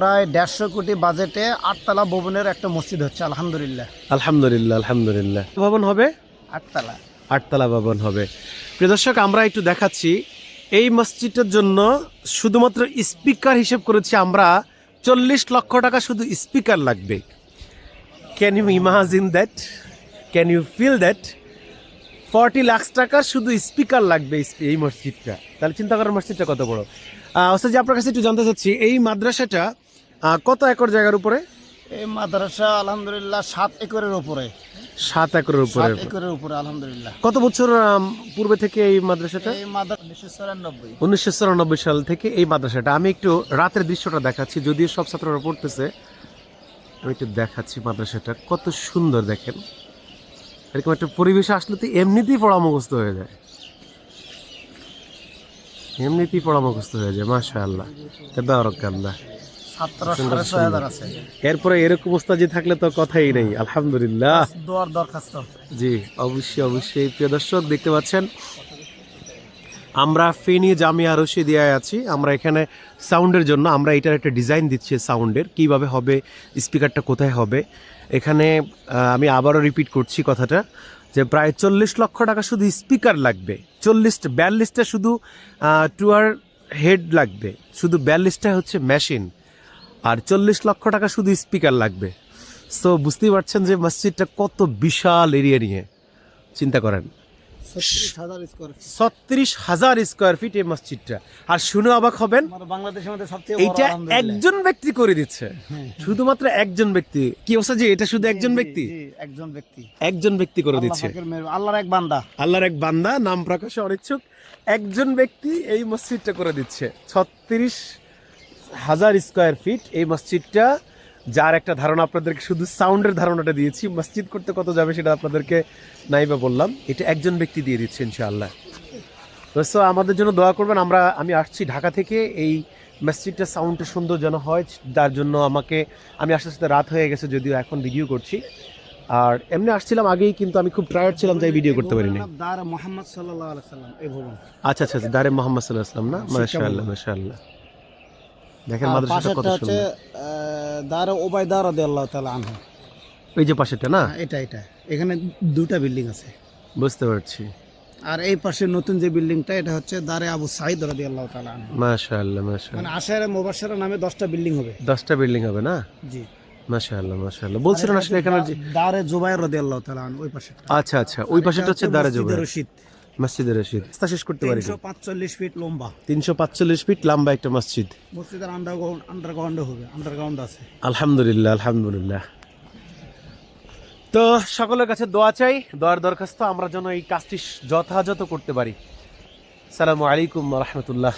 প্রায় 150 কোটি বাজেটে 8তলা ভবনের একটা মসজিদ হচ্ছে। আলহামদুলিল্লাহ আলহামদুলিল্লাহ আলহামদুলিল্লাহ। ভবন হবে 8তলা। 8তলা ভবন হবে। প্রিয় দর্শক, আমরা একটু দেখাচ্ছি এই মসজিদটার জন্য শুধুমাত্র স্পিকার হিসেব করেছি আমরা 40 লক্ষ টাকা শুধু স্পিকার লাগবে। Can you imagine that? Can you feel that? 40 lakh টাকার শুধু স্পিকার লাগবে এই মসজিদটা। তাহলে চিন্তা করার মসজিদটা কত বড়। ওস্তাদ, আপনার কাছে একটু জানতে চাচ্ছি এই মাদ্রাসাটা কত একর জায়গার উপরে? এই মাদ্রাসা আলহামদুলিল্লাহ 7 একরের উপরে। 7 একরের উপরে। 7 একরের উপরে আলহামদুলিল্লাহ। কত বছর পূর্বে থেকে এই মাদ্রাসাটা? এই মাদ্রাসা 1994। 1994 সাল থেকে এই মাদ্রাসাটা। আমি একটু রাতের দৃশ্যটা দেখাচ্ছি, যদিও সব ছাত্ররা পড়তেছে। আমি একটু দেখাচ্ছি মাদ্রাসাটা কত সুন্দর। দেখেন, এরকম একটা পরিবেশে আসলে তো এমনিতেই পড়া মুখস্থ হয়ে যায়, এমনিতেই পড়া মুখস্থ হয়ে যায়। মাশাআল্লাহ, তাবারাকাল্লাহ। ছাত্র 6,500 আছে। এরপরে এরকম ওস্তাদি থাকলে তো কথাই নেই। আলহামদুলিল্লাহ। দোয়ার দরখাস্ত। জি, অবশ্যই অবশ্যই। প্রিয় দর্শক, দেখতে পাচ্ছেন আমরা ফেনী জামিয়া রশিদিয়ায় আছি। আমরা এখানে সাউন্ডের জন্য আমরা এটার একটা ডিজাইন দিচ্ছি, সাউন্ডের কিভাবে হবে, স্পিকারটা কোথায় হবে। এখানে আমি আবারও রিপিট করছি কথাটা, যে প্রায় 40 লক্ষ টাকা শুধু স্পিকার লাগবে। 42টা শুধু টুয়ার হেড লাগবে, শুধু 42টা হচ্ছে মেশিন, আর 40 লক্ষ টাকা শুধু স্পিকার লাগবে। সো বুঝতেই পারছেন যে মসজিদটা কত বিশাল এরিয়া নিয়ে। চিন্তা করেন, 36,000 স্কোয়ার ফিট এই মসজিদটা। আর শুনে অবাক হবেন, বাংলাদেশের মধ্যে সবচেয়ে এইটা একজন ব্যক্তি করে দিচ্ছে, শুধুমাত্র একজন ব্যক্তি। কি অবস্থা যে এটা শুধু একজন ব্যক্তি? একজন ব্যক্তি করে দিচ্ছে। আল্লাহর এক বান্দা, আল্লাহর এক বান্দা, নাম প্রকাশে অনিচ্ছুক একজন ব্যক্তি এই মসজিদটা করে দিচ্ছে। 36,000 স্কোয়ার ফিট এই মসজিদটা, যার একটা ধারণা আপনাদেরকে শুধু সাউন্ডের ধারণাটা দিয়েছি। মসজিদ করতে কত যাবে সেটা আপনাদেরকে নাইবা বললাম। এটা একজন ব্যক্তি দিয়ে দিচ্ছে ইনশাআল্লাহ। তো আমাদের জন্য দোয়া করবেন। আমি আসছি ঢাকা থেকে, এই মসজিদটা সাউন্ডটা সুন্দর যেন হয়, তার জন্য আমি আস্তে আস্তে রাত হয়ে গেছে, যদিও এখন ভিডিও করছি। আর এমনি আসছিলাম আগেই, কিন্তু আমি খুব টায়ার্ড ছিলাম, তাই ভিডিও করতে পারিনি। দারে মুহাম্মদ সাল্লাল্লাহু আলাইহি সাল্লাম এই ভবন। আচ্ছা আচ্ছা, দারে মোহাম্মদ সাল্লাল্লাহু আলাইহি ওয়াসাল্লাম না? মাশাআল্লাহ মাশাআল্লাহ। দেখেন মাদ্রাসাটা কত সুন্দর। দারে উবাইদা রাদিয়াল্লাহু তাআলা আনহু। এই যে পাশেটা না? এটা এখানে দুটা বিল্ডিং আছে। বুঝতে পারছি। আর এই পাশে নতুন যে বিল্ডিংটা, এটা হচ্ছে দারে আবু সাঈদ রাদিয়াল্লাহু তাআলা আনহু। মাশাআল্লাহ মাশাআল্লাহ। মানে আশারে মুবাশশারা নামে 10টা বিল্ডিং হবে। 10টা বিল্ডিং হবে না? জি মাশাআল্লাহ মাশাআল্লাহ। বলছিলেন আসলে এখানে যে দারে জুবাইর রাদিয়াল্লাহু তাআলা আনহু ওই পাশে। আচ্ছা আচ্ছা, ওই পাশেটা হচ্ছে দারে জুবাইর রশিদ। মসজিদে রশিদ। রাস্তা শেষ করতে পারি। 345 ফিট লম্বা। 345 ফিট লম্বা একটা মসজিদ। মসজিদের আন্ডারগ্রাউন্ড হবে, আন্ডারগ্রাউন্ড আছে। আলহামদুলিল্লাহ আলহামদুলিল্লাহ। তো সকলের কাছে দোয়া চাই, দোয়ার দরখাস্ত, আমরা যেন এই কাজটি যথাযথ করতে পারি। আসসালামু আলাইকুম ওয়া রাহমাতুল্লাহ।